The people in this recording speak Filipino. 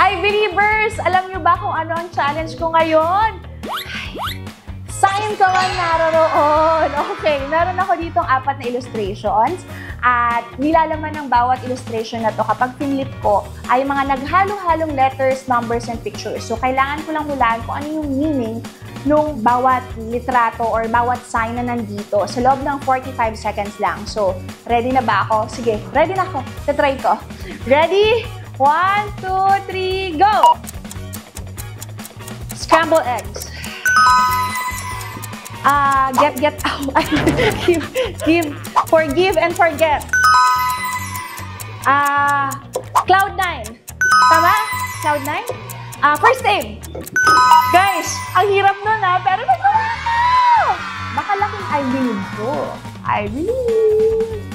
I-Believers! Alam niyo ba kung ano ang challenge ko ngayon? Sign ka man naroroon. Okay, meron ako ditong 4 na illustrations. At nilalaman ng bawat illustration na to kapag pinlip ko ay mga naghalo-halong letters, numbers, and pictures. So, kailangan ko lang hulaan kung ano yung meaning nung bawat litrato or bawat sign na nandito sa loob ng 45 seconds lang. So, ready na ba ako? Sige, ready na ako. Tatry ko. Ready? 1, 2, 3, go! Scrambled eggs. Get out. Forgive and forget. Cloud9. Tama? Cloud9? First aid. Guys, ang hirap nun pero nagawa ko! Baka laking I believe ko. I believe.